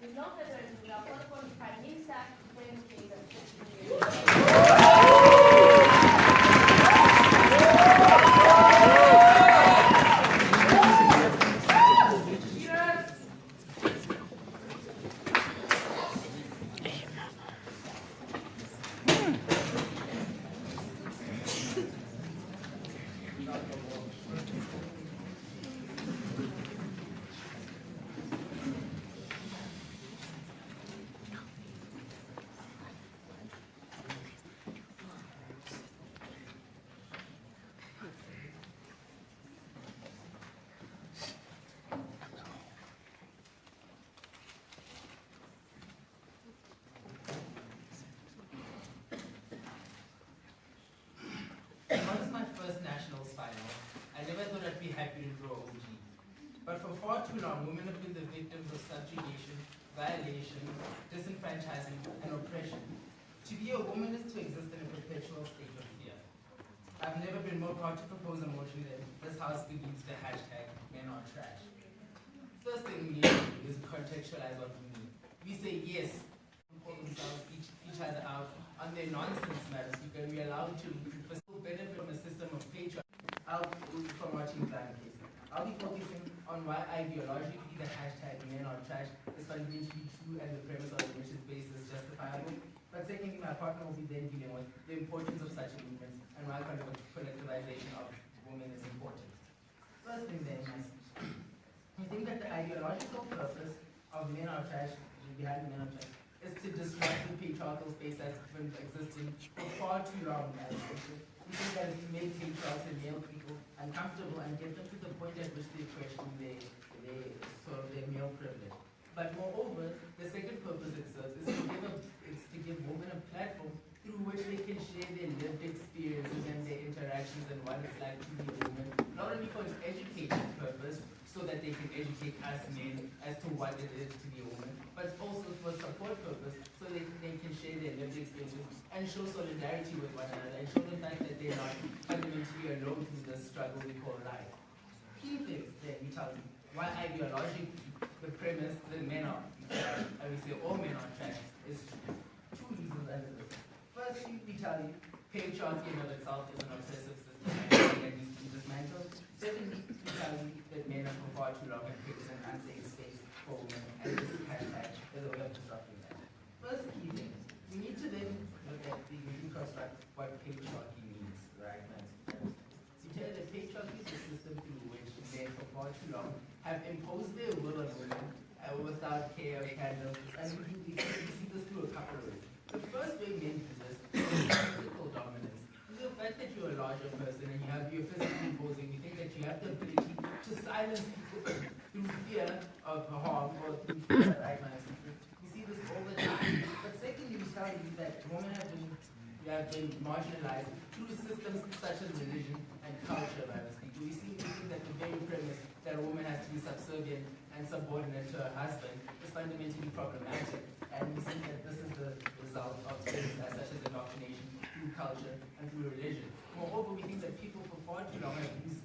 Without further ado, la call for Prime Minister, But for far too long, women have been the victims of subjugation, violation, disenfranchisement, and oppression. To be a woman is to exist in a perpetual state of fear. I've never been more proud to propose a motion than this House believes the hashtag men are trash. First thing we need to do is contextualize what we mean. We say yes, call themselves each other out on their nonsense matters because we allow them to benefit from a system of patriarchy. From watching blind cases. I'll be focusing on why ideologically the hashtag men are trash is fundamentally true and the premise on which its base is justifiable. But secondly, my partner will be then dealing with the importance of such a movement and why collectivization of women is important. First thing then, I think that the ideological purpose of men are trash, behind men are trash, is to disrupt the patriarchal space that's been existing for far too long now. We think that it's to make patriarchs and male people uncomfortable and get them to the point at which they question their male privilege. But moreover, the second purpose it serves is to give women a platform through which they can share their lived experiences and their interactions and what it's like to be a woman, not only for an educative purpose, so that they can educate us men as to what it is to be a woman, but also for a support purpose, so they can share their lived experiences and show solidarity with one another and show the fact that they're not fundamentally alone through the struggle we call life. Key things that we tell you why ideologically the premise that men are trash, and we say all men are trash, is true. Two reasons under this. Firstly, we tell you patriarchy in of itself is an oppressive system that needs to be dismantled. Secondly, we tell you that men are for far too long and created an unsafe space for women, and this hashtag is a way of disrupting that. First key thing, we need to then look at the reconstruct what patriarchy means, right? We tell you that patriarchy is a system through which men for far too long have imposed their will on women without care or candor, and we see this through a couple of ways. The first way men do this is physical dominance. The fact that you're a larger person and you're physically imposing, we think that you have the ability to silence people through fear of harm or through fear, right? We see this all the time. But secondly, we tell you that women have been marginalized through systems such as religion and culture, we see that the very premise that a woman has to be subservient and subordinate to her husband is fundamentally problematic. And we see that this is the result of things such as indoctrination through culture and through religion. Moreover, we think that people for far too long have used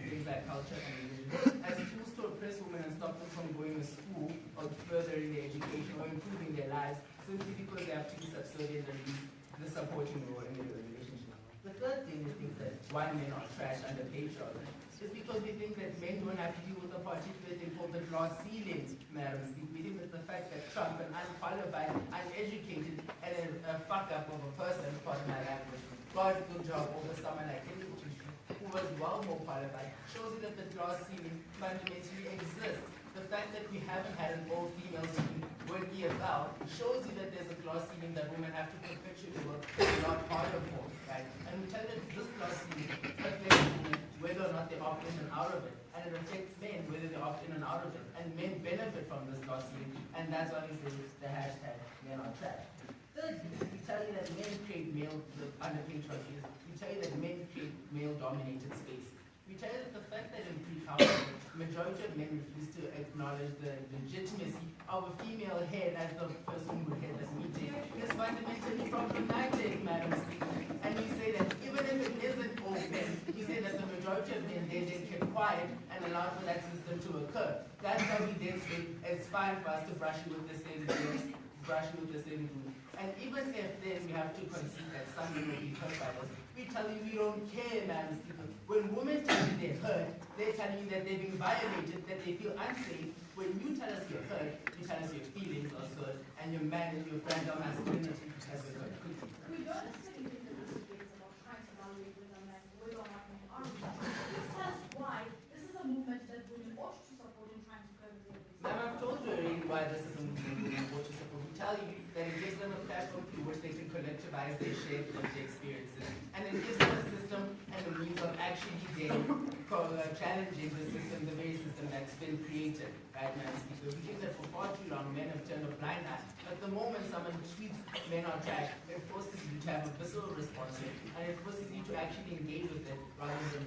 things like culture and religion as tools to oppress women and stop them from going to school or furthering their education or improving their lives simply because they have to be subservient and use the supporting role in their relationship. The third thing we think that why men are trash under patriarchy is because we think that men don't have to deal with a particular thing called the glass ceiling, madam. We think that the fact that Trump, an unqualified, uneducated, and a fuck-up of a person, pardon my language, got a good job over someone like him, who was well more qualified, shows you that the glass ceiling fundamentally exists. The fact that we haven't had an all-female team with ESL shows you that there's a glass ceiling that women have to perpetually work not harder for, right? And we tell that this glass ceiling affects women whether or not they opt in and out of it, and it affects men whether they opt in and out of it, and men benefit from this glass ceiling, and that's why we say the hashtag men are trash. Thirdly, we tell you that men create male under patriarchy. We tell you that men create male-dominated space. We tell you that the fact that in pre-culture, the majority of men refuse to acknowledge the legitimacy of a female head as the person who head this meeting is fundamentally problematic, madam speaker. And we say that even if if it isn't open, we say that the majority of men they kept quiet and allowed for that system to occur. That's why we then say it's fine for us to brush you with the same glue, And even if then we have to concede that someone will be hurt by this, we tell you we don't care, man. When women tell you they're hurt, they're telling you that they've been violated, that they feel unsafe. When you tell us you're hurt, you tell us your feelings are hurt, and your man and your friend are masculinity has been hurt. We don't necessarily think that this debate is about trying to evaluate whether men will or not men are racist. Please tell us why this is a movement that women ought to support in trying to curb the racism. Ma'am, I've told you already why this is a movement women ought to support. We tell you that it gives them a platform through which they can collectivize their shared lived experiences. And it gives them a system and a means of actually challenging the system, the very system that's been created, right, man? Because we think that for far too long, men have turned a blind eye. But the moment someone tweets men are trash, it forces you to have a visceral response to it, and it forces you to actually engage with it rather than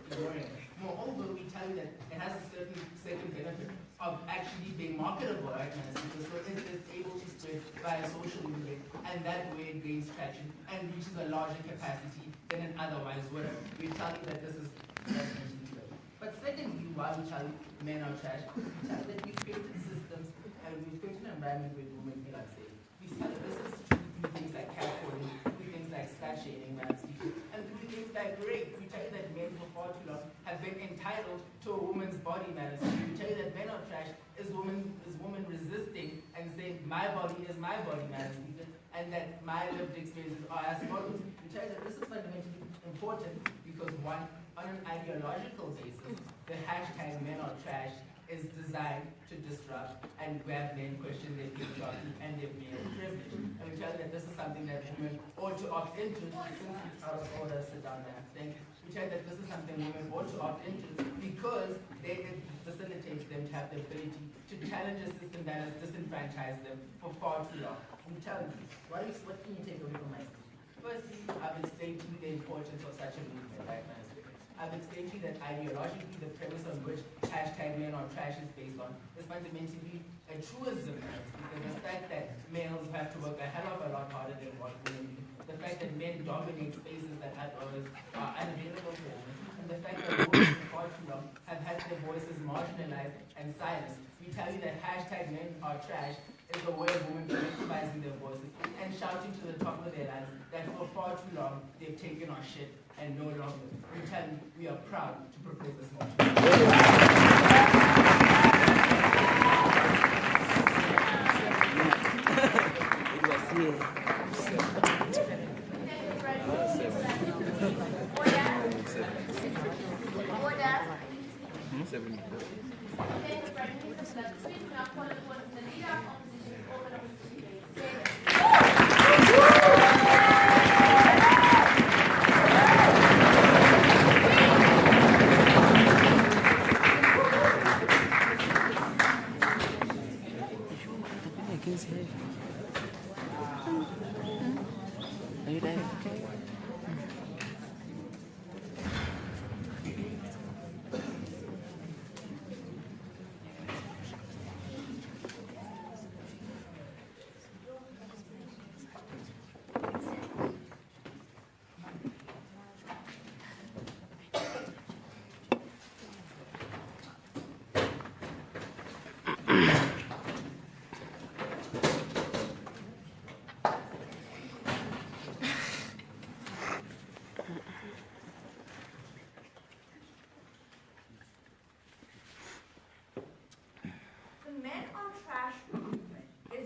ignoring it. Moreover, we tell you that it has a certain second benefit of actually being marketable, right, man? So it is able to spread via social media, and that way it gains traction and reaches a larger capacity than it otherwise would have. We tell you that this is but secondly, why we tell you men are trash, we tell you that we've created systems and we've created an environment where women feel unsafe. We tell you this is true through things like catcalling, through things like slut shaming, and through things like rape. We tell you that men for far too long have been entitled to a woman's body matters. We tell you that men are trash is woman resisting and saying my body is my body matters, and that my lived experiences are as follows. We tell you that this is fundamentally important because one, on an ideological basis, the hashtag men are trash is designed to disrupt and grab men, question their patriarchy and their male privilege. And we tell you that this is something that women ought to opt into. Since out of order, sit down there. Thank you. We tell you that this is something women ought to opt into because it facilitates them to have the ability to challenge a system that has disenfranchised them for far too long. We tell you, what can you take away from my speech? Firstly, I've explained to you the importance of such a movement, right, man? I've explained to you that ideologically the premise on which hashtag men are trash is based on is fundamentally a truism, because the fact that males have to work a hell of a lot harder than what women do, the fact that men dominate spaces that others are unavailable to women, and the fact that women for far too long have had their voices marginalized and silenced. We tell you that hashtag men are trash is a way of women collectivizing their voices and shouting to the top of their lungs that for far too long they've taken our shit and no longer. We tell you we are proud to propose this motion.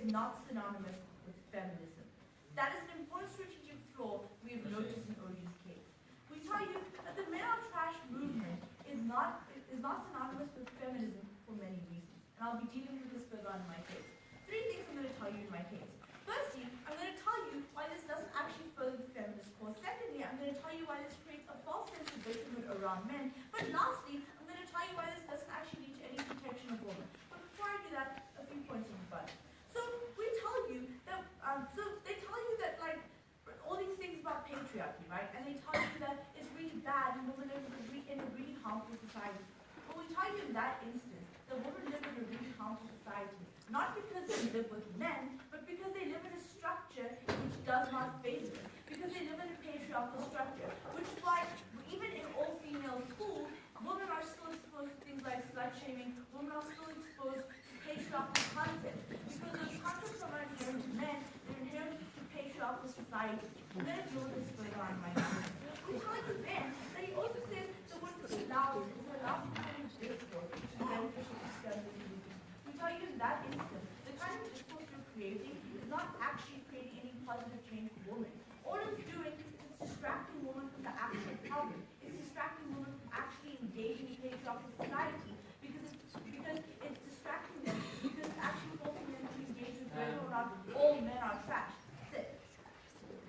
Not synonymous with feminism. That is an important strategic flaw we have noticed in Oji's case. We tell you that the men are trash movement is not synonymous with feminism for many reasons. And I'll be dealing with this further on in my case. 3 things I'm going to tell you in my case. Firstly, I'm going to tell you why this doesn't actually further the feminist cause. Secondly, I'm going to tell you why this creates a false sense of victimhood around men. But lastly, I'm going to tell you why this doesn't actually lead to any protection of women. But before I do that, a few points of rebuttal. So we tell you that, they tell you that like all these things about patriarchy, right? And they tell you that it's really bad and women live in a really harmful society. But we tell you in that instance that women live in a really harmful society, not because they live with men, but because they live in a structure which does not favor them. Because they live in a patriarchal structure, which society. Let's go this further on my notes. We tell you then that he also says that what this allows is it allows the kind of discourse which is beneficial to study. We tell you in that instance, the kind of discourse you're creating is not actually creating any positive change for women. All it's doing is it's distracting women from the actual problem. It's distracting women from actually engaging in patriarchal society because it's distracting them because it's actually forcing them to engage with whether or not all men are trash.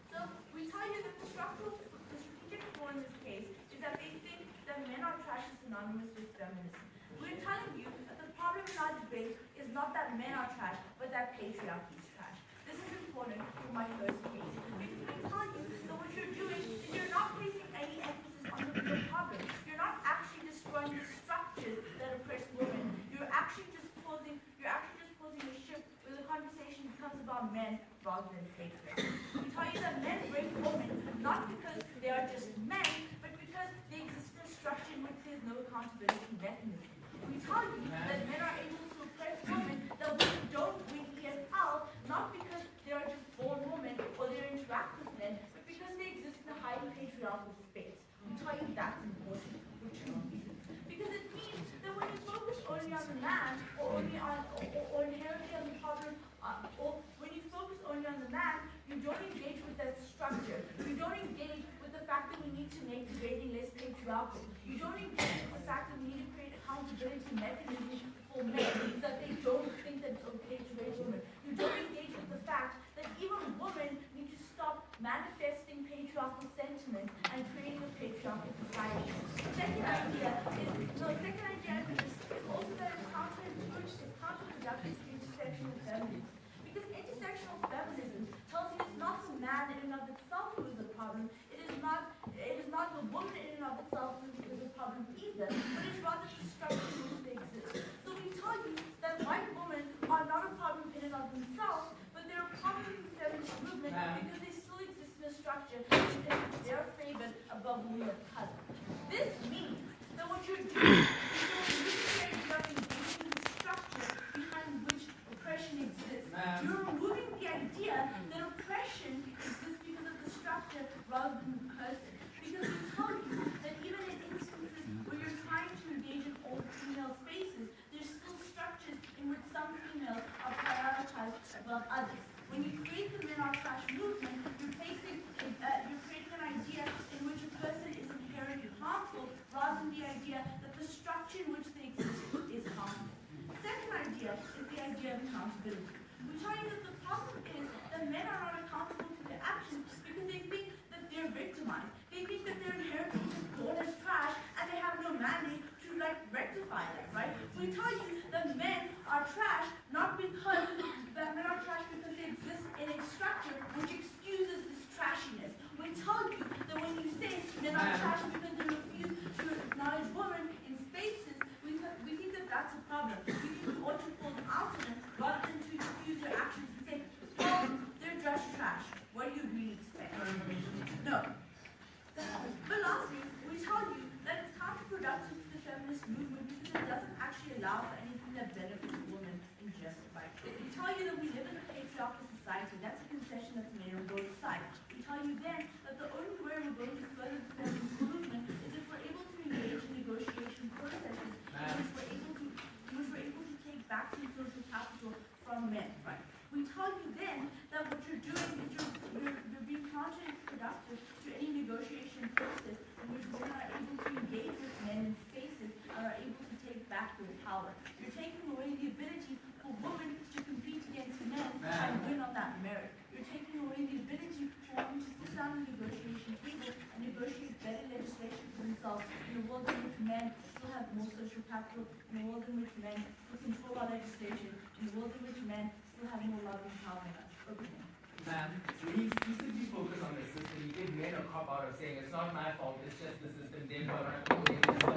So we tell you that the strategic flaw in this case is that they think that men are trash is synonymous with feminism. We're telling you that the problem in our debate is not that men are trash, but that patriarchy is trash. This is important for my first case. Because we tell you that what you're doing is you're not placing any emphasis on the real problem. You're not actually destroying the structures that oppress women. You're actually just causing a shift where the conversation becomes about men rather than patriarchy. We tell you that men break women not because they are just men, but because they exist in a structure in which there's no accountability mechanism. We tell you that men are able to oppress women, that women don't win ESL, not because they are just born women or they interact with men, but because they exist in a highly patriarchal space. We tell you that's important for two reasons. Because it means that when you focus only on the man, or inherently on the problem, or when you focus only on the man, you don't engage with that structure. You don't engage with the fact that we need to make debating less patriarchal. You don't engage with the fact that we need to create accountability mechanisms for men, so that they don't think that it's okay to raise women. You don't engage with the fact that even women need to stop manifesting patriarchal sentiments and creating a patriarchal society. The second idea is also that it's counterproductive to intersectional feminism. Because intersectional feminism tells you it's not the man in and of itself who is the problem. It is not the woman in and of itself who is the problem either, but it's rather the structure in which they exist. So we tell you that white women are not a problem in and of themselves, but they're a problem in the feminist movement because they still exist in a structure in which they are favored above women of color. This means that what you're doing is you're engaging in the structure behind which oppression exists. You're removing the idea that oppression exists because of the structure rather than the person. Because we tell you that even in instances where you're trying to engage in all female spaces, there's still structures in which some females are prioritized above others. When you create the Men Are Trash movement, you're creating an idea in which a person is inherently harmful rather than the idea that the structure in which they exist is harmful. The second idea is the idea of accountability. We tell you that the problem is that men are not accountable for their actions because they think that they're victimized. They think that they're inherently just born as trash and they have no mandate to rectify that, right? We tell you that men are trash men are trash because they exist in a structure which excuses this trashiness. We tell you that when you say men are trash because they refuse to acknowledge women in spaces, we think that that's a problem. We think we ought to pull them out of them rather than to excuse their actions and say, well, they're just trash. What do you really expect? No. But lastly, we tell you that it's counterproductive to the feminist movement because it doesn't actually allow for anything that benefits women in general. We tell you that we live in a patriarchal society. That's a concession that's made on both sides. We tell you then that the only way we're going to further the feminist movement is if we're able to engage in negotiation processes in which we're able to take back some social capital from men. Right? We tell you then that what you're doing is you're being counterproductive to any negotiation process in which women are able to engage with men in spaces and are able to take back their power. You're taking away the ability for women to compete against men and win on that merit. You're taking away the ability for women to sit down at the negotiation table and negotiate better legislation for themselves in a world in which men still have more social capital, in a world in which men still control our legislation, in a world in which men still have more lobbying power than us. Okay. Ma'am, when you exclusively focus on the system, you give men a cop out of saying it's not my fault, it's just the system, therefore I don't blame this one.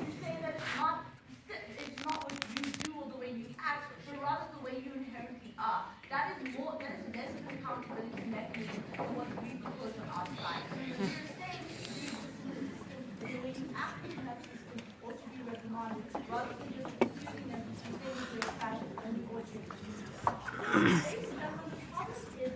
You say that it's not what you do or the way you act, but rather the way you inherently are. That is less of an accountability mechanism than what we propose on our side. You're saying the way you act in that system ought to be reprimanded, rather than just excusing them and saying that they're trash and you ought to excuse them. The problem is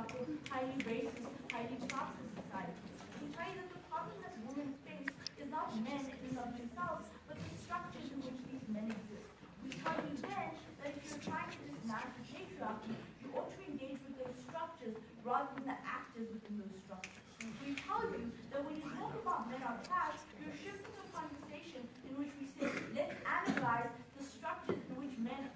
patriarchal, highly racist, highly classist society. We tell you that the problem that women face is not men in and of themselves, but the structures in which these men exist. We tell you then that if you're trying to dismantle patriarchy, you ought to engage with those structures rather than the actors within those structures. We tell you that when you talk about men are trash, you're shifting a conversation in which we say, let's analyze the structures in which men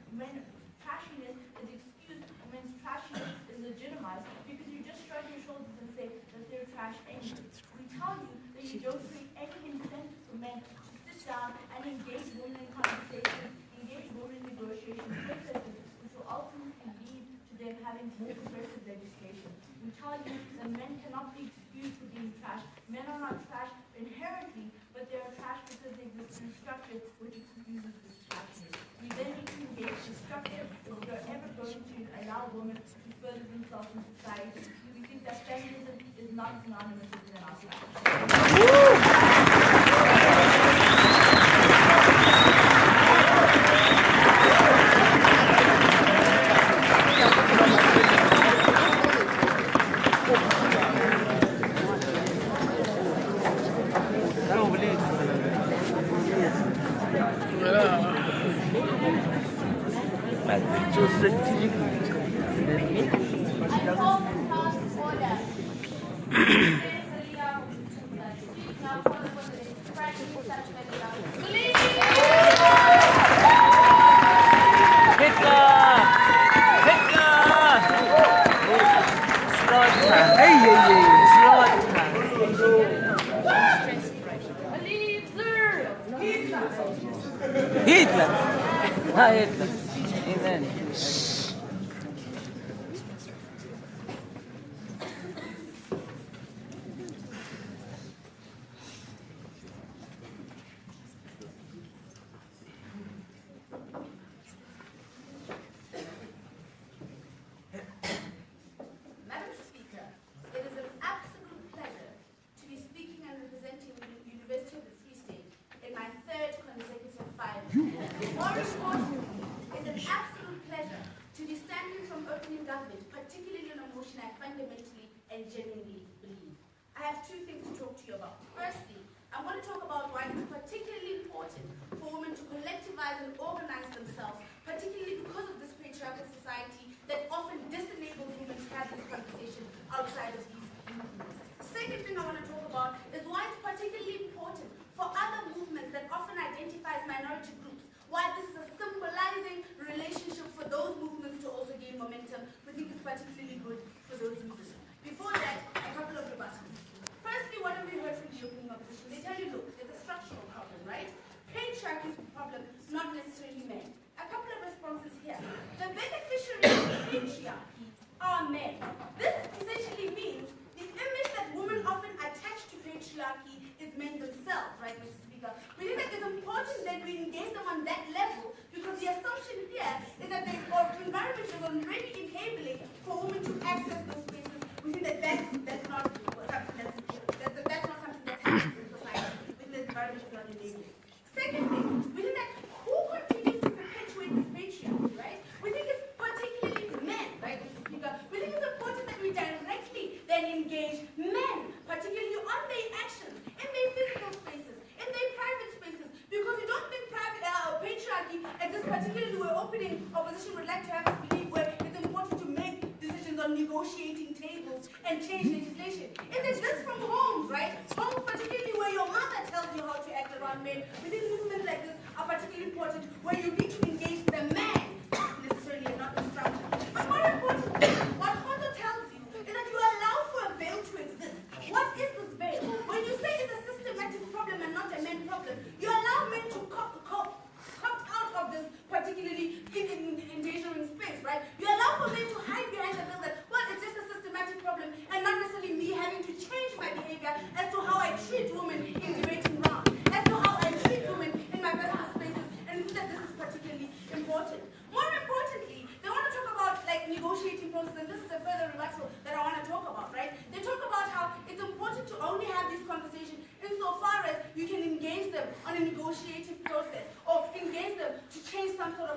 trashiness is excused and men's trashiness is legitimized, because you just shrug your shoulders and say that they're trash anyway. We tell you that you don't create any incentive for men to sit down and engage women in conversations, engage women in negotiation processes, which will ultimately lead to them having more progressive legislation. We tell you that men cannot be excused for being trash. Men are not trash inherently, but they are trash because they exist in a structure which excuses this trashness. We then need to engage the structure if we are ever going to allow women to further themselves in society. We think that feminism is not synonymous with men are trash.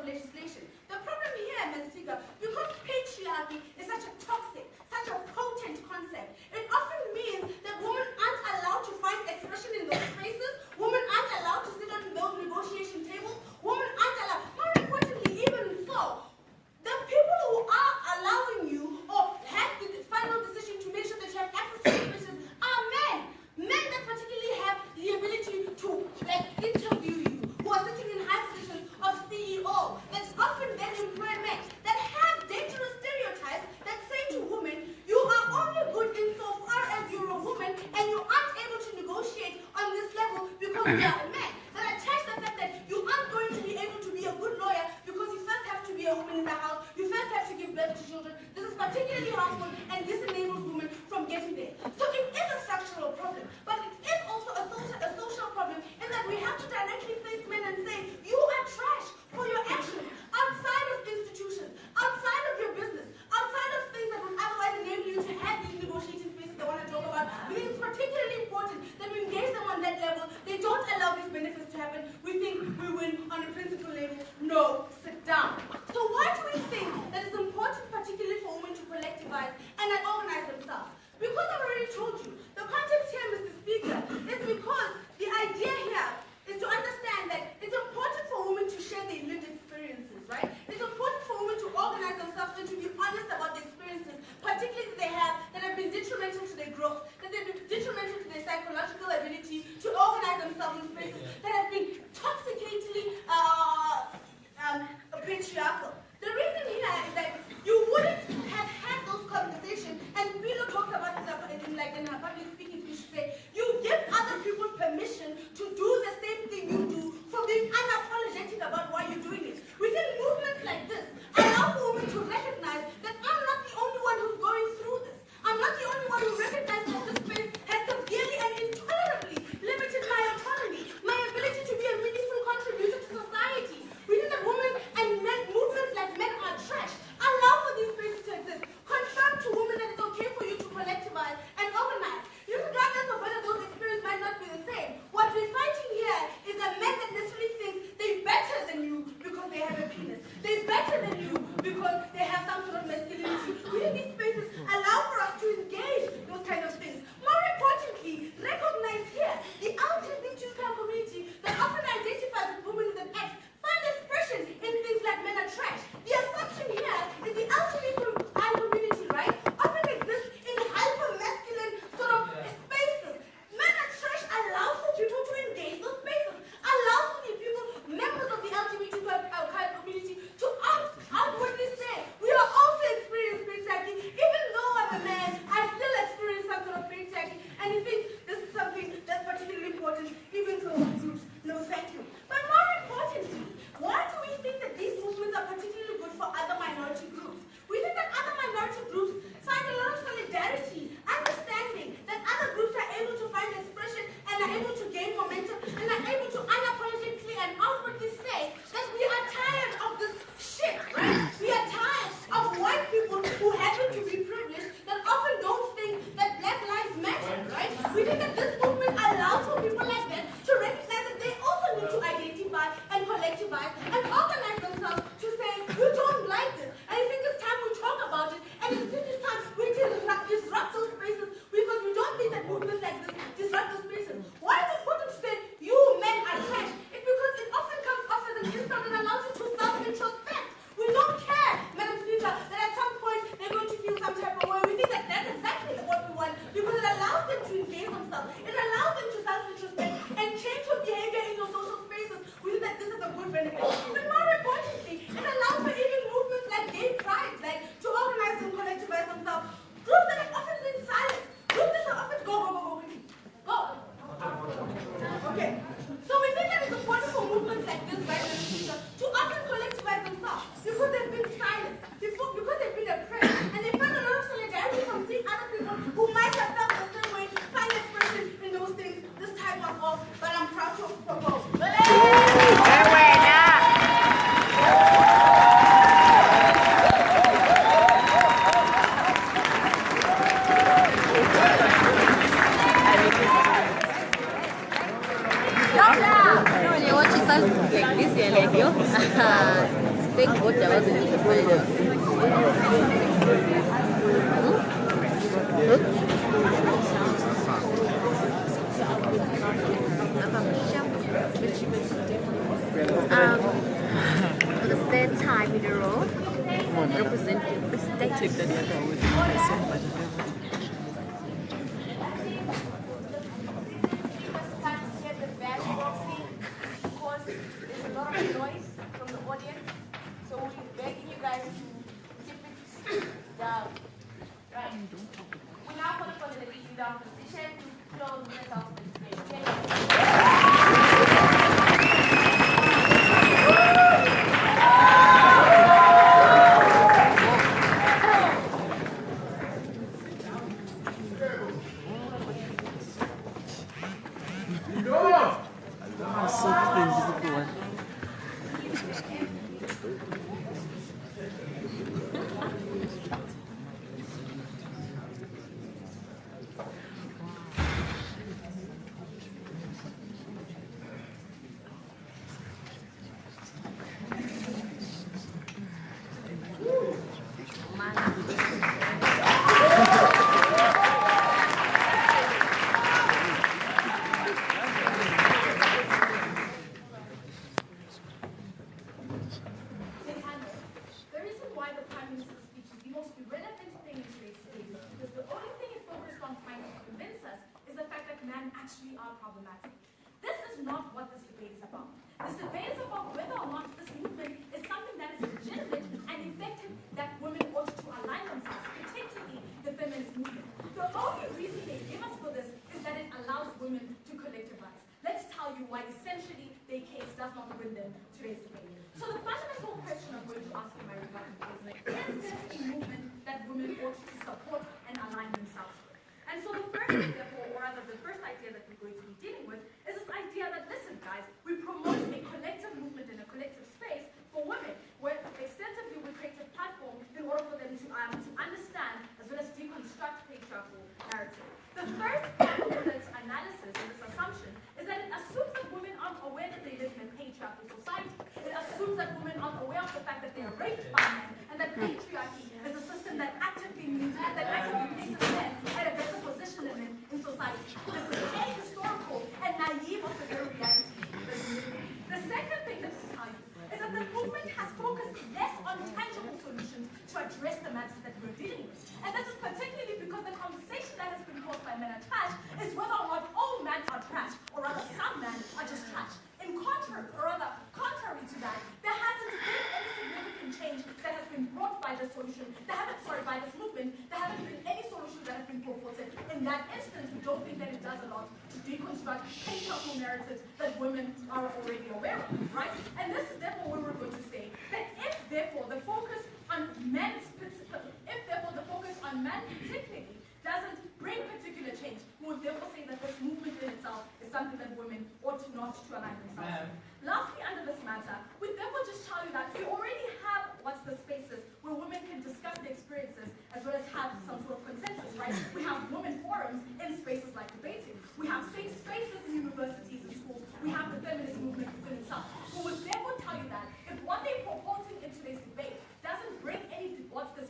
legislation. The problem here, Ms. Speaker, because patriarchy is such a toxic, such a to children. This is particularly harmful and this enables women from getting there. So it is a structural problem, but it is also a social problem in that we have to directly face men and say, you are trash for your actions outside of institutions, outside of your business, outside of things that would otherwise enable you to have these negotiating spaces I want to talk about. We think it's particularly important that we engage them on that level. They don't allow these benefits to happen. We think we win on a principle level. No, sit down. So why do we think that it's important, particularly for women to collectivize and organize themselves? Because I've already told you, the context here, Mr. Speaker, is because the idea here is to understand that it's important for women to share their lived experiences, right? It's important for women to organize themselves and to be honest about the experiences, particularly that they have, that have been detrimental to their growth, that they've been detrimental to their psychological ability to organize themselves in spaces that have been toxicatedly patriarchal. The reason here is that you wouldn't have had those conversations, and Bilo talks about it in her public speaking speech, say, you give other people permission to do the same thing you do for being unapologetic about why you're doing it. Within movements like this, allow for women to recognize that I'm not the only one who's going through this. I'm not the only one who recognizes that this space has severely and intolerably limited my autonomy, my ability to be a meaningful contributor to society. We think that women and men, movements like men are trash. Allow for these spaces to exist. Confirm to women that it's okay for you to collectivize and organize. Regardless of whether those experiences might not be the same. What we're fighting here is a men that necessarily thinks they're better than you because they have a penis. They're better than you because they have some sort of masculinity. Within these spaces, allow for us to engage those kind of things. More importantly, recognize here the LGBTQ community that often identifies with women with an X find expression in things like men are trash. The assumption here is the LGBTQI community, right, often exists in hyper-masculine sort of spaces. Men are trash allows for people to engage those spaces, allows for the people, members of the LGBTQI community, to outwardly say, we are also experiencing patriarchy. Even though I'm a man, I still experience some sort of patriarchy. And he thinks this is something that's particularly important, even to our groups. No, thank you. But more importantly, why do we think that these movements are particularly good for other minority groups? We think that other minority groups find a lot of solidarity, understanding that other groups are able to find expression and are able to gain momentum and are able to unapologetically and outwardly say that we are tired of this shit, right? We are tired of white people who happen to be privileged that often don't think that Black lives matter, right? We think that this movement allows for people like that to recognize that they also need to identify and collectivize and organize themselves to say, you don't like this. And I think it's time we talk about it, and it's time we disrupt those spaces because we don't think that movements like this disrupt those spaces. Why is it important to say, you men are trash? It's because it often comes off as an insult and allows you to self-introspect. We don't care, Madam Speaker, that at some point they're going to feel some type of way. We think that that's exactly what we want because it allows them to engage themselves. It allows them to self-introspect and change your behavior in your social spaces. We think that this is a good benefit. But more importantly, it allows for even movements like gay pride, like to organize and collectivize themselves. Groups that have often been silent. Groups that have often go. Okay. So we think that it's important for movements like this, right, to often collectivize themselves because they've been silent, because they've been oppressed, and they find a lot of solidarity from seeing other people who might have felt the same way find expression in those things. This time was off, but I'm proud to propose. Like this, yeah, like you. Take what I was in the for the third time in a row, representing the state. Noise from the audience, so we're begging you guys to keep it down. Right. We now call for the easy down position to close the house display. Okay? actually are problematic. This is not what this debate is about. This debate is about whether or not this movement is something that is legitimate and effective that women ought to align themselves, particularly the feminist movement. The only reason they give us for this is that it allows women to collectivize. Let's tell you why essentially their case does not win them today's debate. So the fundamental question I'm going to ask in my rebuttal is this a movement that women ought to support and align themselves with? And so the first thing, therefore, or rather the first idea that we're going to be dealing with is this idea that, listen guys, we promote a collective movement in a collective space for women, where extensively we create a platform in order for them to understand as well as deconstruct patriarchal narrative. The first part of this analysis and this assumption is that it assumes that women aren't aware that they live in a patriarchal society. It assumes that women aren't aware of the fact that they are raped by men, and that patriarchy is a system that actively places men at a better position than men in society. This is ahistorical and naive of the very reality. The second thing that this tells you is that the movement has focused less on tangible solutions to address the matters that we're dealing with. And this is particularly because the conversation that has been caused by men are trash is whether or not all men are trash, or rather some men are just trash. In contrary, or rather contrary to that, there hasn't been any significant change that has been brought by this solution. By this movement, there haven't been any solutions that have been purported. In that instance, we don't think that it does a lot to deconstruct patriarchal narratives that women are already aware of, right? And this is therefore what we're going to say, that if therefore the focus on men particularly doesn't bring particular change, we would therefore say that this movement in itself is something that women ought not to align themselves with. Lastly, under this matter, we therefore just tell you that we already have what's the spaces where women can discuss their experiences as well as have some sort of consensus, right? We have women forums in spaces like debating. We have safe spaces in universities and schools. We have the feminist movement within itself. We would therefore tell you that if what they're proposing in today's debate doesn't bring any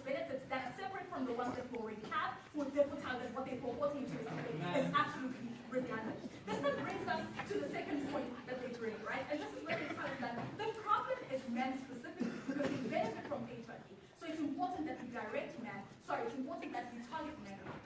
benefits that are separate from the ones that we already have, we would therefore tell you that what they're proposing in today's debate is absolutely redundant. This then brings us to the second point that they bring, right? And this is where they tell us that the problem is men specifically because they benefit from patriarchy. So it's important that we target men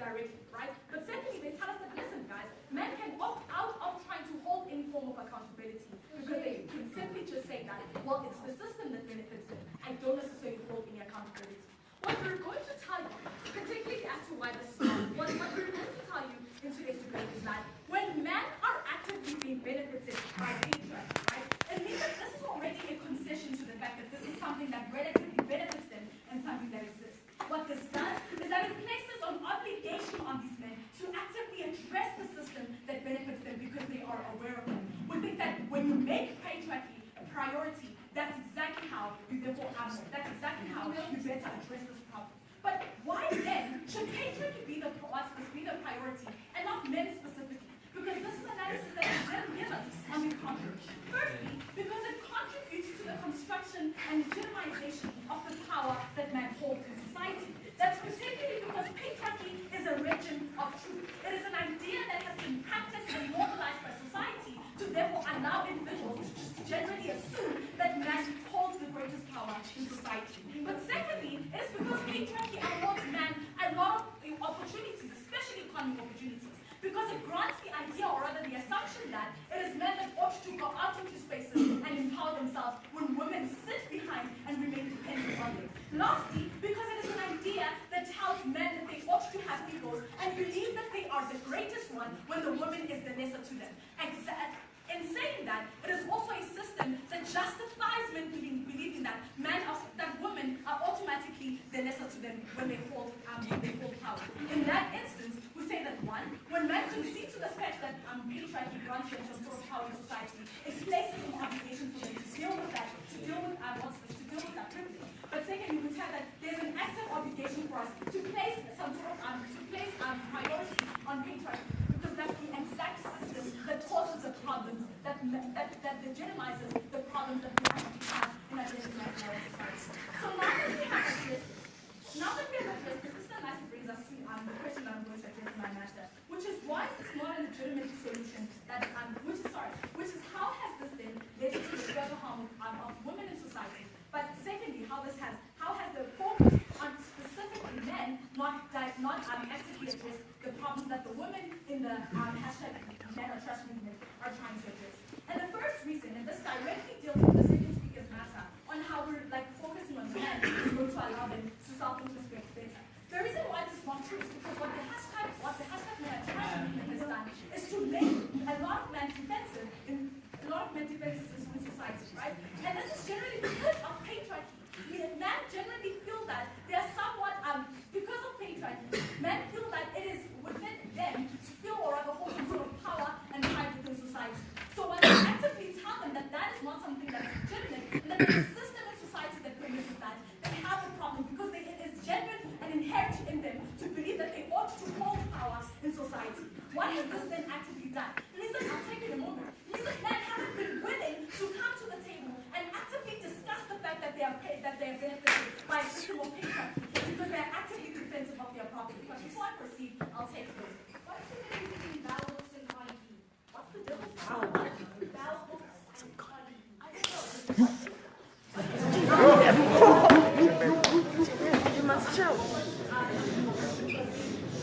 directly, right? But secondly, they tell us that, listen guys, men can opt out of trying to hold any form of accountability because they can simply just say that, well, it's the system that benefits them. I don't necessarily hold any accountability. What we're going to tell you, particularly as to why this is wrong, what we're going to tell you in today's debate is that when men are actively being benefited by patriarchy, right, it means that this is already a concession to the fact that this is something that relatively benefits them and something that exists. What this does is that it places an obligation on these men to actively address the system that benefits them because they are aware of them. We think that when you make patriarchy a priority, that's exactly how you therefore answer. That's exactly how you better address this problem. But why then should patriarchy be the priority and not men specifically? Because this is analysis that you didn't give us on the contrary. Firstly, because it contributes to the construction and legitimization of the power that men hold in society. That's particularly because patriarchy is a region of truth. It is an idea that has been practiced and normalized by society to therefore allow individuals to just generally assume that man holds the greatest power in society. But secondly, it is because patriarchy affords man a lot of opportunities, especially economic opportunities. Because it grants the idea, or rather the assumption, that it is men that ought to go out into spaces and empower themselves when women sit behind and remain dependent on them. Lastly, because it is an idea that tells men that they ought to have egos and believe that they are the greatest one when the woman is the lesser to them. In saying that, it is also a system that justifies men believing that women are automatically the lesser to them when they hold power. In that instance, we say that one, when men concede to the fact that patriarchy grants them some sort of power in society, it places an obligation for them to deal with that, to deal with that privilege. But secondly, we tell that there's an active obligation for us to place some sort of priority on patriarchy, because that's the exact system that causes the problems that legitimizes the problems that we actually have in our society. So now that we have addressed this, this is the matter brings us to the question that I'm going to address in my master, which is why it's not a legitimate solution that which is how has this then led to the further harm of women in society? But secondly, how has the focus on specifically men not actively addressed the problems that the women in the hashtag they are benefited by a system of patriarchy because they are actively defensive of their property. But before I proceed, I'll take this. What's the difference between bowel hooks and Cardi B? What's the difference between bowel hooks and Cardi B? I don't know. You must show.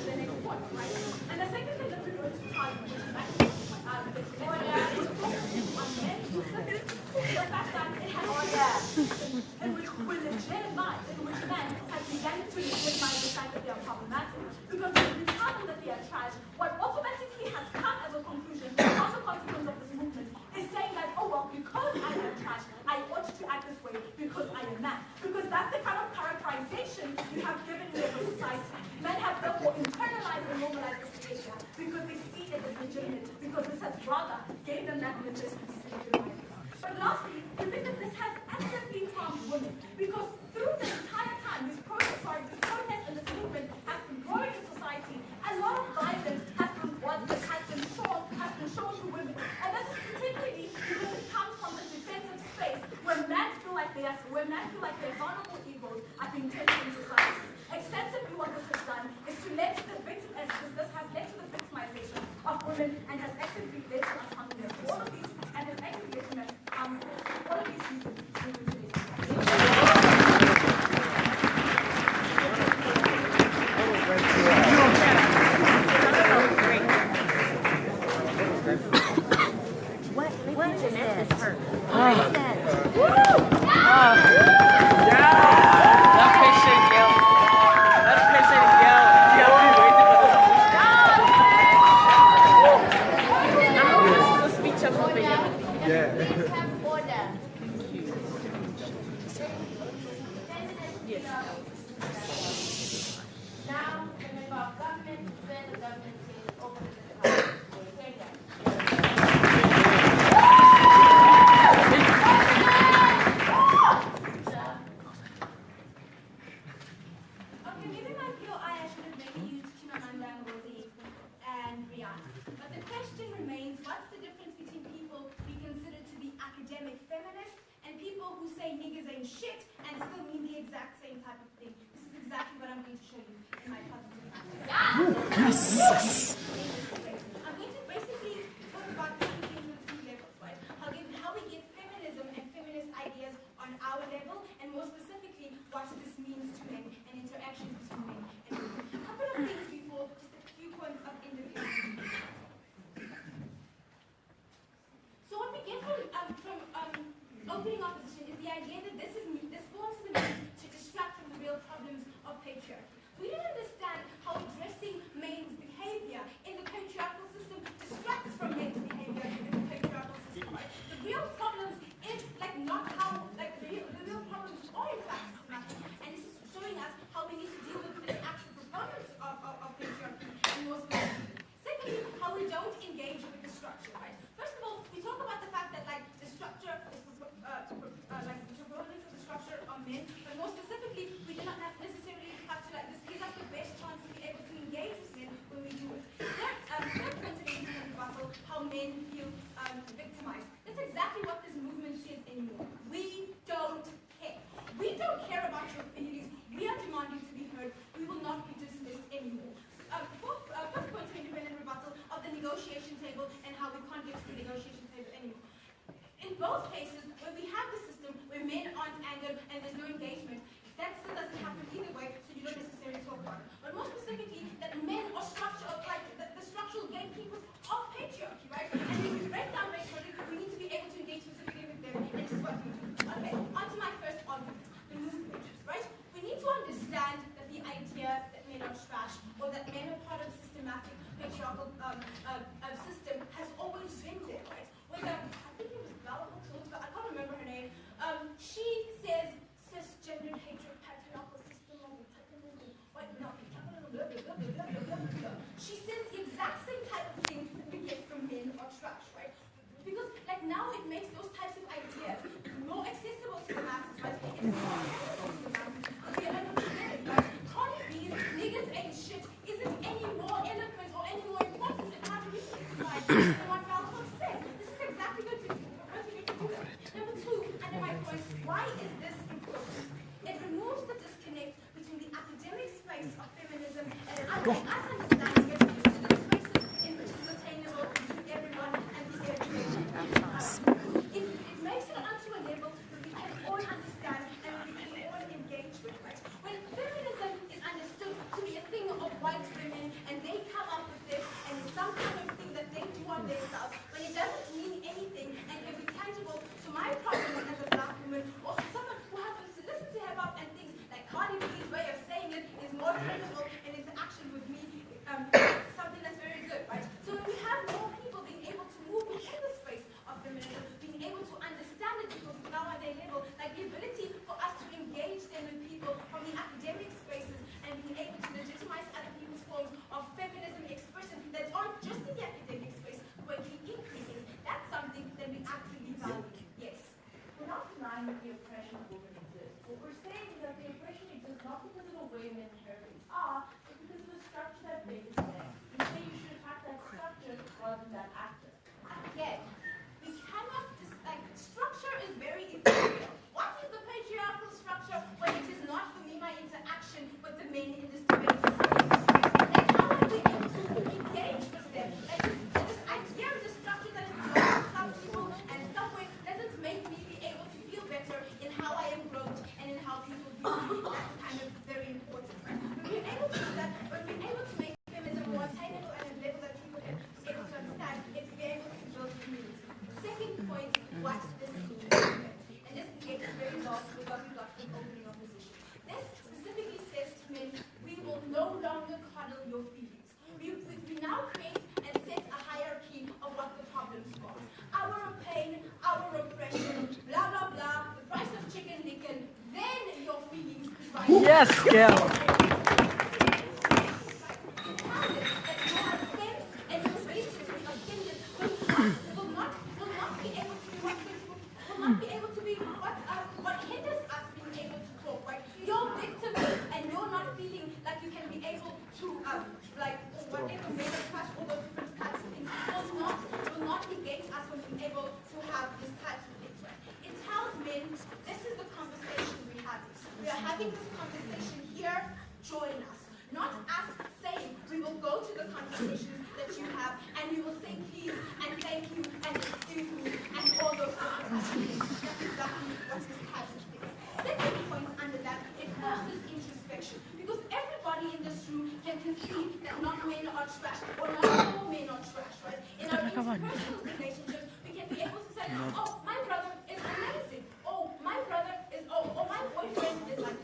The next one, right? And the second thing that we're going to tell you, which is actually the fact that it has and which will legitimize, in which men have begun to legitimize the fact that they are problematic. Because when we tell them that they are trash, what automatically has come as a conclusion, as a consequence of this movement, is saying that, oh well, because I am trash, I ought to act this way because I am man. Because that's the kind of characterization you have given in the society. Men have therefore internalized and normalized this behavior because they see it as legitimate, because this has rather gave them that legitimacy. But lastly, we think that this has actively harmed women because through the entire time this protest and this movement has been growing in society, a lot of violence has been shown to women. And this is particularly because it comes from the defensive space where men feel like their vulnerable egos are being taken in society. Extensively what this has done is to lead to the this has led to the victimization of women and has actively led to us harming them. All of these and has actively led to us all of these reasons we will today. What is Jeanett is hurt? What is that? She says the exact same type of thing Yes, girl. What hinders us being able to talk, right? You're victims and you're not feeling like you can be able to, like, whatever made us touch all those different types of things will not negate us from being able to have these types of things, right? It tells men, this is the conversation we have. We are having this conversation here, join us. Not us saying we will go to the conversations that you have and we will say please and thank you and excuse me and all those different types of things. That's exactly what this type of things. Second point under that, it forces introspection. Because everybody in this room can see that not men are trash or not all men are trash, right? In our interpersonal relationships, we can be able to say, oh, my brother is amazing. Oh, my brother is, oh, my boyfriend is like,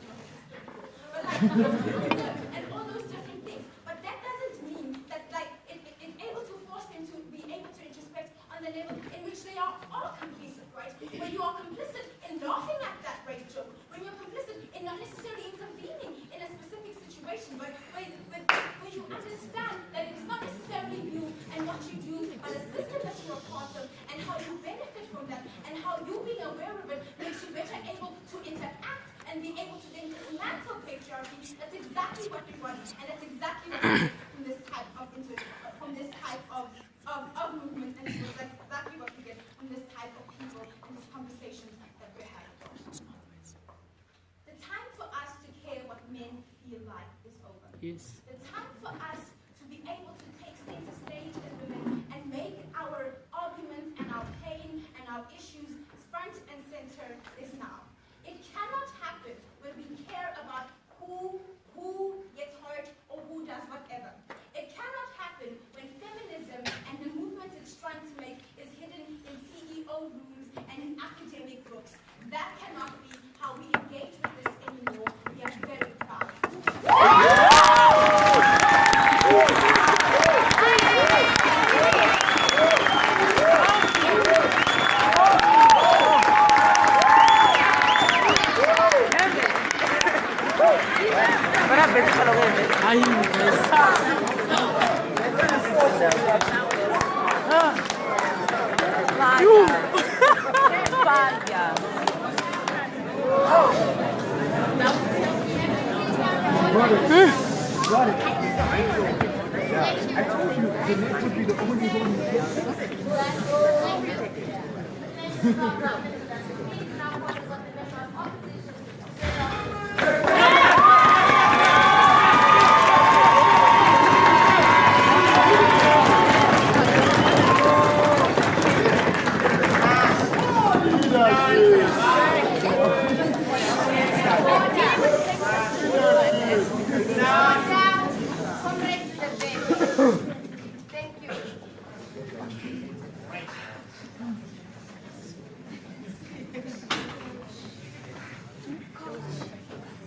but like, and all those different things. But that doesn't mean that like it's able to force them to be able to introspect on the level in which they are all complicit, right? When you are complicit in laughing at that rape joke, when you're complicit in not necessarily intervening in a specific situation, but when you understand that it is not necessarily you and what you do, but a system that you're a part of, and how you benefit from that, and how you being aware of it makes you better able to interact and be able to then dismantle patriarchy. That's exactly what we want, and that's exactly what we get from this type of movement, and so that's exactly what we get from this type of people and these conversations that we're having. The time for us to care what men feel like is over. Yes. The time for us to be able to take center stage as women and make our arguments and our pain and our issues front and center is now. It cannot happen when we care about who gets hurt or who does whatever. It cannot happen when feminism and the movement it's trying to make is hidden in CEO rooms and in academic books. That cannot be how we engage with this anymore. We are very proud. I told you, Jeanett would be the only one who gets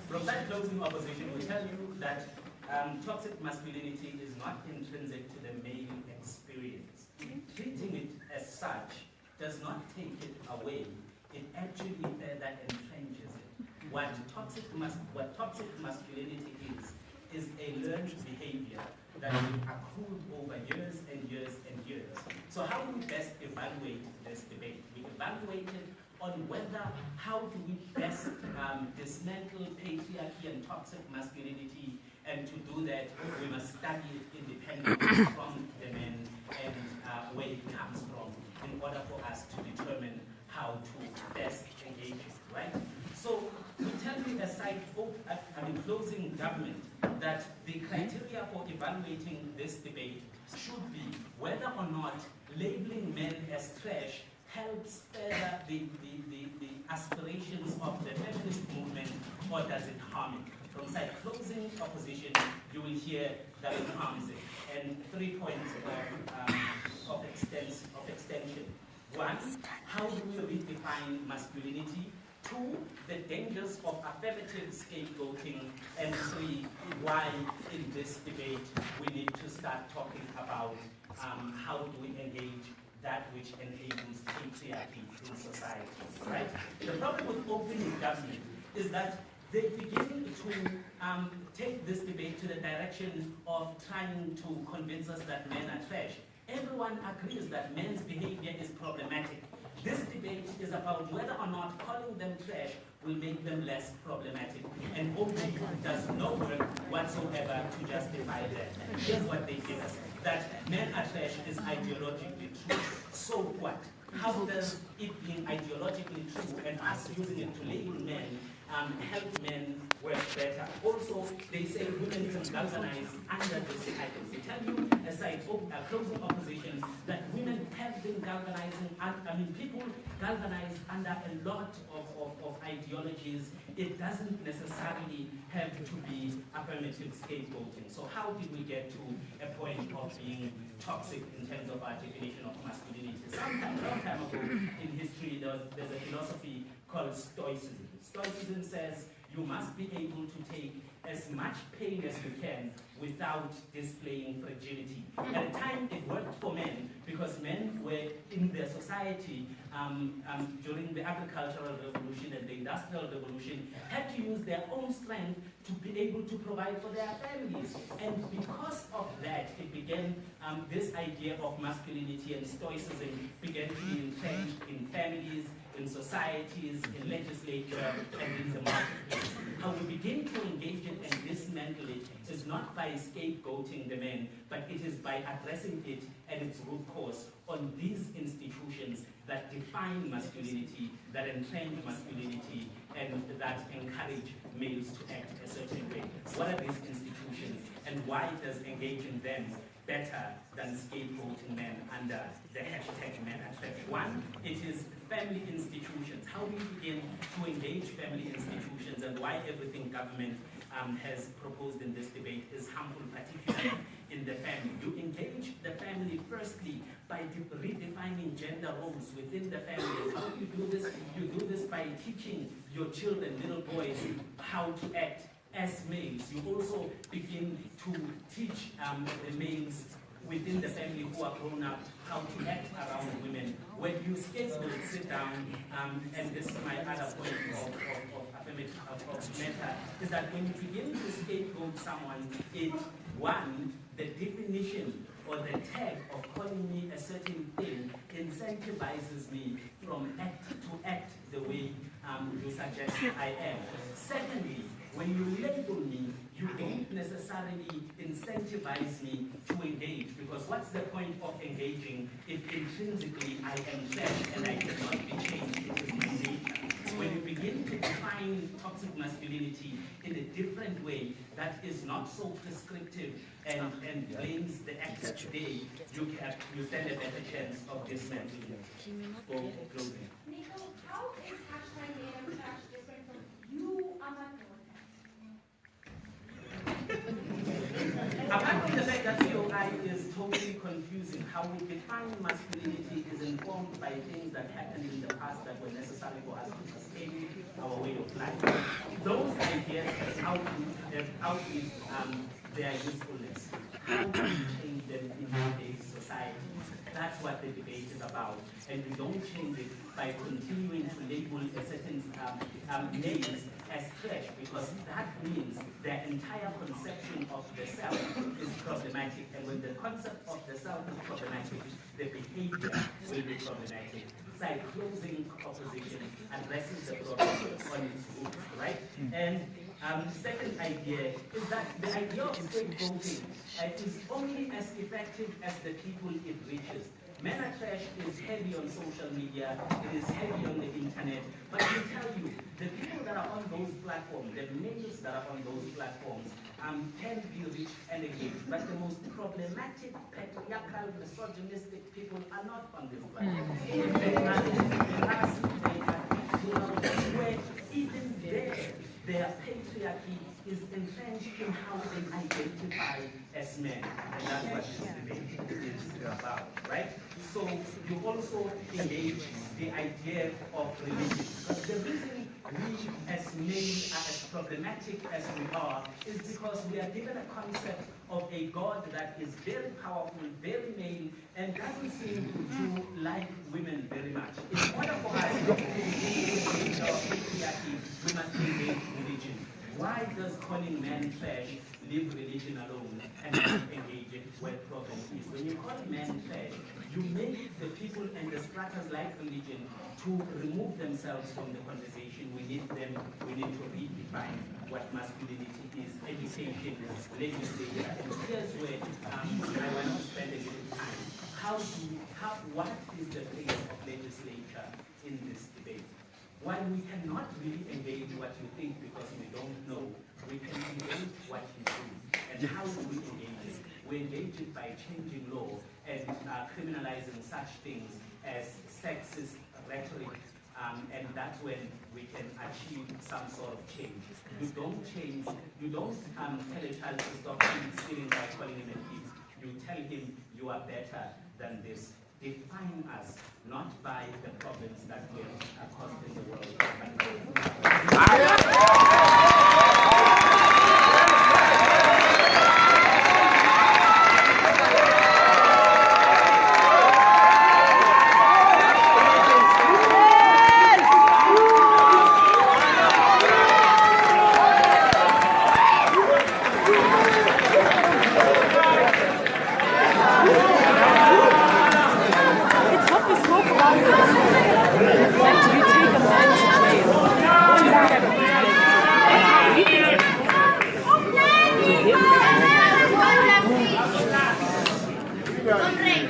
From that closing opposition, we tell you that toxic masculinity is not intrinsic to the male experience. Treating it as such does not take it away. It actually further entrenches it. What toxic masculinity is a learned behavior that we accrued over years and years and years. So how do we best evaluate this debate? We evaluate it on whether, how do we best dismantle patriarchy and toxic masculinity, and to do that, we must study it independently from the men and where it comes from in order for us to determine how to best engage it, right? So we tell you aside, closing government, that the criteria for evaluating this debate should be whether or not labeling men as trash helps further the aspirations of the feminist movement, or does it harm it? From side closing opposition, you will hear that it harms it. And 3 points of extension. 1, how do we redefine masculinity? 2, the dangers of affirmative scapegoating. And 3, why in this debate we need to start talking about how do we engage that which enables patriarchy in society, right? The problem with opening government is that they begin to take this debate to the direction of trying to convince us that men are trash. Everyone agrees that men's behavior is problematic. This debate is about whether or not calling them trash will make them less problematic. And OG does no work whatsoever to justify that. Here's what they give us. That men are trash is ideologically true. So what? How does it being ideologically true and us using it to label men help men work better? Also, they say women can galvanize under this title. They tell you, aside closing opposition, that women have been galvanizing, people galvanize under a lot of ideologies. It doesn't necessarily have to be affirmative scapegoating. So how did we get to a point of being toxic in terms of our definition of masculinity? A long time ago in history, there's a philosophy called Stoicism. Stoicism says you must be able to take as much pain as you can without displaying fragility. At the time, it worked for men because men were in their society during the agricultural revolution and the industrial revolution had to use their own strength to be able to provide for their families. And because of that, it began this idea of masculinity and stoicism began to be entrenched in families, in societies, in legislature, and in the marketplace. How we begin to engage it and dismantle it is not by scapegoating the men, but it is by addressing it at its root cause on these institutions that define masculinity, that entrench masculinity, and that encourage males to act a certain way. What are these institutions, and why does engaging them better than scapegoating men under the hashtag men are trash? One, it is family institutions. How we begin to engage family institutions and why everything government has proposed in this debate is harmful, particularly in the family. You engage the family firstly by redefining gender roles within the family. How you do this? You do this by teaching your children, little boys, how to act as males. You also begin to teach the males within the family who are grown up how to act around women. When you sit down, and this is my other point of meta, is that when you begin to scapegoat someone, the definition or the tag of calling me a certain thing incentivizes me from act to act the way you suggest I am. Secondly, when you label me, you don't necessarily incentivize me to engage, because what's the point of engaging if intrinsically I am trash and I cannot be changed? It is my nature. When you begin to define toxic masculinity in a different way that is not so prescriptive and blames the actor today, you stand a better chance of dismantling for closing. Nico, how is hashtag AM trash different from you, Anam? Apart from the fact that COI is totally confusing, how we define masculinity is informed by things that happened in the past that were necessary for us to sustain our way of life. Those ideas have outlived their usefulness. How do we change them in today's society? That's what the debate is about. And we don't change it by continuing to label a certain names as trash, because that means their entire conception of the self is problematic. And when the concept of the self is problematic, the behavior will be problematic. By closing opposition, addressing the problem on its roots, right? And the second idea is that the idea of scapegoating is only as effective as the people it reaches. Men are trash is heavy on social media, it is heavy on the internet, but I tell you, the people that are on those platforms, the males that are on those platforms, can be reached and engaged, but the most problematic, patriarchal, misogynistic people are not on this platform. They are where even their patriarchy is entrenched in how they identify as men. And that's what this debate is about, right? So you also engage the idea of religion. Because the reason we as men are as problematic as we are is because we are given a concept of a God that is very powerful, very male, and doesn't seem to like women very much. In order for us to engage in our patriarchy, we must engage religion. Why does calling man trash leave religion alone and not engage it where the problem is? When you call man trash, you make the people and the stratas like religion to remove themselves from the conversation. We need to redefine what masculinity is, education, legislature, and here's where I want to spend a little time. What is the place of legislature in this debate? While we cannot really engage what you think because we don't know, we can engage what you do. And how do we engage it? We engage it by changing law and criminalizing such things as sexist rhetoric, and that's when we can achieve some sort of change. You don't tell a child to stop stealing by calling him a thief. You tell him you are better than this. Define us, not by the problems that we are caused in the world.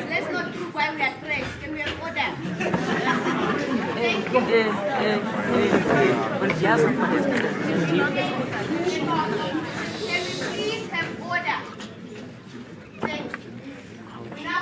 Let's not prove why we are trash. Can we have order? Can we please have order? Thank you. Now,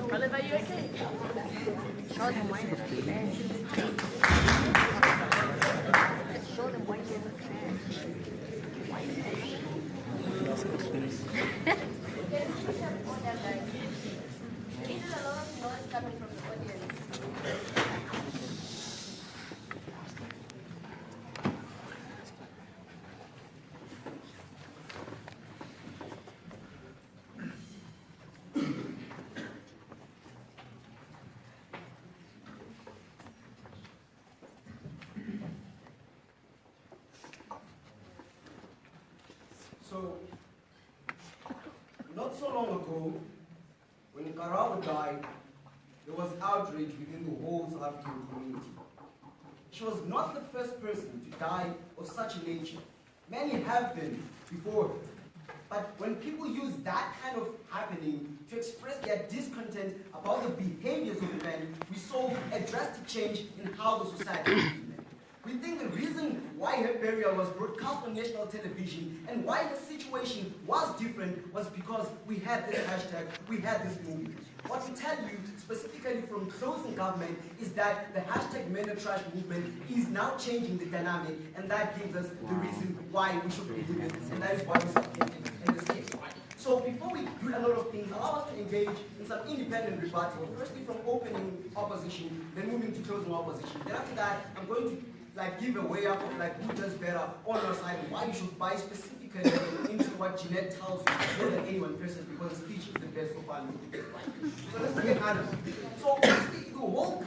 Oliver, you okay? Show them why you're trash. Let's show them why you're trash. Why you're There's a lot of noise coming from the audience. So, not so long ago, when Karawa died, there was outrage within the whole South African community. She was not the first person to die of such a nature. Many have been before her. But when people use that kind of happening to express their discontent about the behaviors of men, we saw a drastic change in how the society views men. We think the reason why her burial was broadcast on national television and why the situation was different was because we had this hashtag, we had this movement. What we tell you, specifically from close in government, is that the hashtag Men Are Trash movement is now changing the dynamic, and that gives us the reason why we should be doing it, and that is why we support in this case. So before we do a lot of things, allow us to engage in some independent rebuttal, firstly from opening opposition, then moving to closing opposition. Then after that, I'm going to give a way up of who does better on your side and why you should buy specifically into what Jeanett tells you more than anyone person because the speech is the best so far. So let's begin Anam. So the whole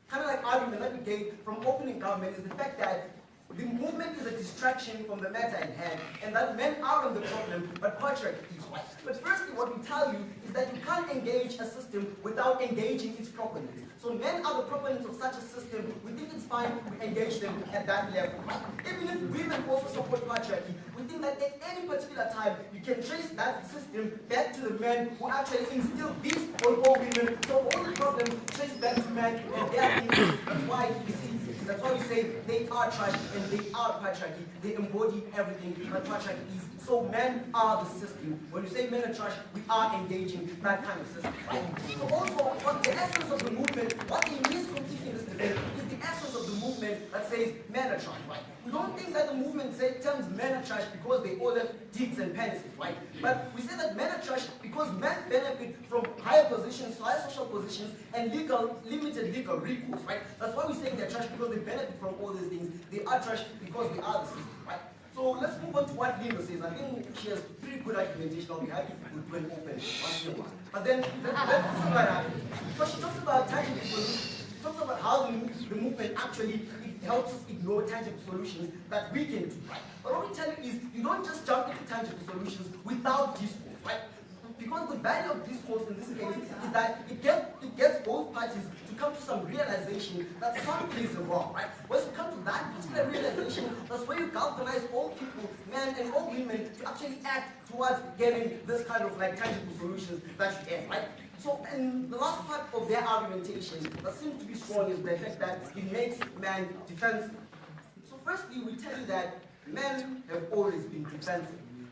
kind of argument that we gave from opening government is the fact that the movement is a distraction from the matter at hand, and that men are the problem, but patriarchy is right. But firstly, what we tell you is that you can't engage a system without engaging its proponents. So men are the proponents of such a system. We think it's fine to engage them at that level. Even if women also support patriarchy, we think that at any particular time, you can trace that system back to the men who actually instilled this on all women. So all the problems trace back to men and their thinking. That's why we say they are trash and they are patriarchy. They embody everything that patriarchy is. So men are the system. When you say men are trash, we are engaging that kind of system. Right? So also, what the essence of the movement, what we miss from teaching this debate is the essence of the movement that says men are trash. Right? We don't think that the movement terms men are trash because they owe them digs and pennies. Right? But we say that men are trash because men benefit from higher positions, higher social positions, and limited legal recourse. Right? That's why we say they're trash because they benefit from all these things. They are trash because they are the system. Right? So let's move on to what Linda says. I think she has pretty good argumentation. I'll be happy if we do an open one. But then let's see what happens. So she talks about tangible solutions. She talks about how the movement actually helps us ignore tangible solutions that we can do. Right? But what we tell you is you don't just jump into tangible solutions without discourse. Right? Because the value of discourse in this case is that it gets both parties to come to some realization that something is wrong, right? Once you come to that particular realization, that's where you galvanize all people, men and all women, to actually act towards getting this kind of like tangible solutions that you have, right? So, and the last part of their argumentation that seems to be strong is the fact that it makes men defensive. So firstly, we tell you that men have always been defensive.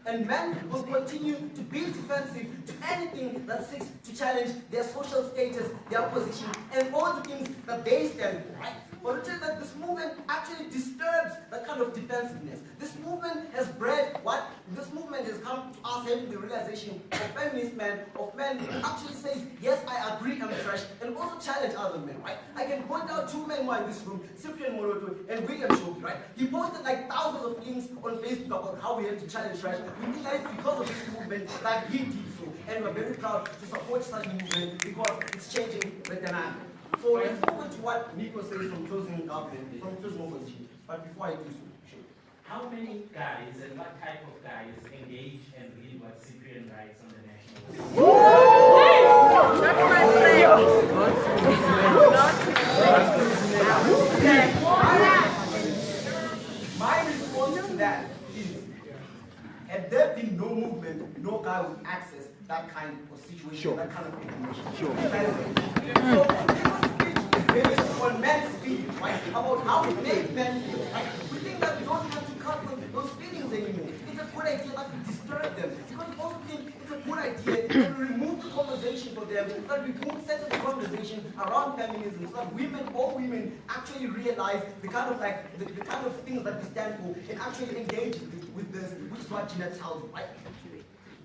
And men will continue to be defensive to anything that seeks to challenge their social status, their position, and all the things that they stand for, right? But we tell that this movement actually disturbs that kind of defensiveness. This movement has bred what? This movement has come to us having the realization of feminist men, of men who actually says, yes, I agree, I'm trash, and also challenge other men, right? I can point out two men who are in this room, Cyprian Moroto and William Shoki, right? He posted like thousands of things on Facebook about how we have to challenge trash. We think that it's because of this movement that he did so, and we're very proud to support such movement because it's changing the dynamic. So let's move on to what Nico says from closing government, from closing opposition. But before I do so, sure. How many guys and what type of guys engage and read what Cyprian writes on the national My response to that is, had there been no movement, no guy would access that kind of situation, that kind of information. So, based on men's feelings, right? About how we make men feel, right? We think that we don't have to cut with those feelings anymore. It's a good idea that we disturb them. Because we also think it's a good idea that we remove the conversation for them, that we center the conversation around feminism, so that women, all women, actually realize the kind of like the kind of things that we stand for and actually engage with this, which is what Jeanett tells you, right?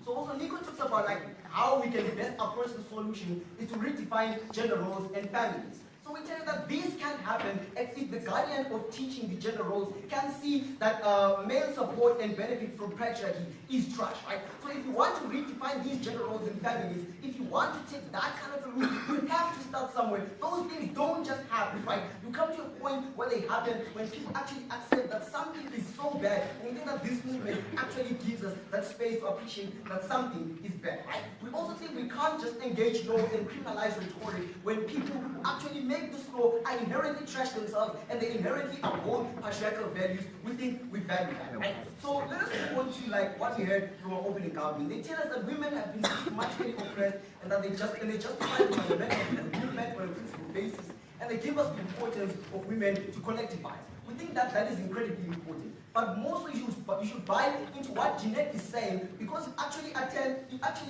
So also Nico talks about like how we can best approach the solution is to redefine gender roles and families. So we tell you that this can happen if the guardian of teaching the gender roles can see that male support and benefit from patriarchy is trash, right? So if you want to redefine these gender roles in families, if you want to take that kind of a route, you have to start somewhere. Those things don't just happen, right? You come to a point where they happen when people actually accept that something is so bad, and we think that this movement actually gives us that space to appreciate that something is bad, right? We also think we can't just engage law and criminalize rhetoric when people actually make this law are inherently trash themselves and they inherently uphold patriarchal values. We think we value that, right? So let us move on to like what we heard from our opening government. They tell us that women have been systematically oppressed and that they justify it on a principle basis, and they give us the importance of women to collectivize. We think that that is incredibly important. But mostly you should buy into what Jeanett is saying, because it actually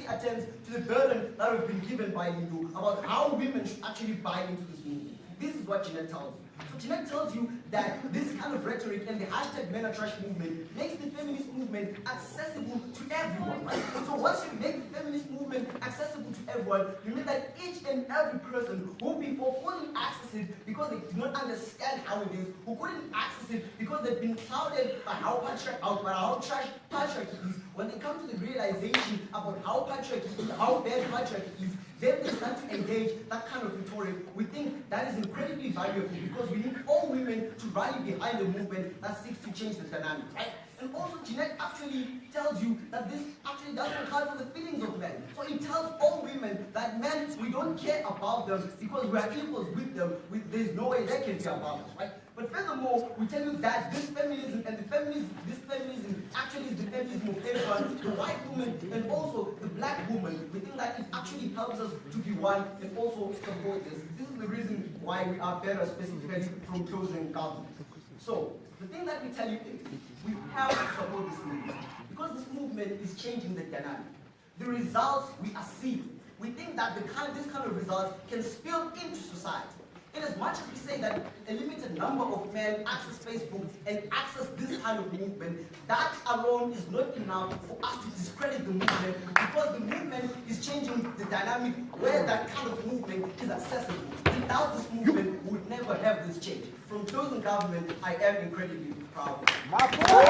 attends to the burden that we've been given by Lindo about how women should actually buy into this movement. This is what Jeanett tells you. So Jeanett tells you that this kind of rhetoric and the hashtag Men Are Trash movement makes the feminist movement accessible to everyone, right? So once you make the feminist movement accessible to everyone, you mean that each and every person who before couldn't access it because they did not understand how it is, who couldn't access it because they've been clouded by how trash patriarchy is, when they come to the realization about how patriarchy is, how bad patriarchy is, then they start to engage that kind of rhetoric. We think that is incredibly valuable because we need all women to rally behind a movement that seeks to change the dynamic, right? And also, Jeanett actually tells you that this actually doesn't account for the feelings of men. So it tells all women that men, we don't care about them because we are equals with them. There's no way they can care about us, right? But furthermore, we tell you that this feminism and this feminism actually is the feminism of everyone, the white woman and also the black woman. We think that it actually helps us to be one and also support this. This is the reason why we are better specifically from closing government. So, the thing that we tell you is, we have to support this movement because this movement is changing the dynamic. The results we are seeing, we think that this kind of results can spill into society. In as much as we say that a limited number of men access Facebook and access this kind of movement, that alone is not enough for us to discredit the movement because the movement is changing the dynamic where that kind of movement is accessible. Without this movement, we would never have this change. From closing government, I am incredibly proud. Order.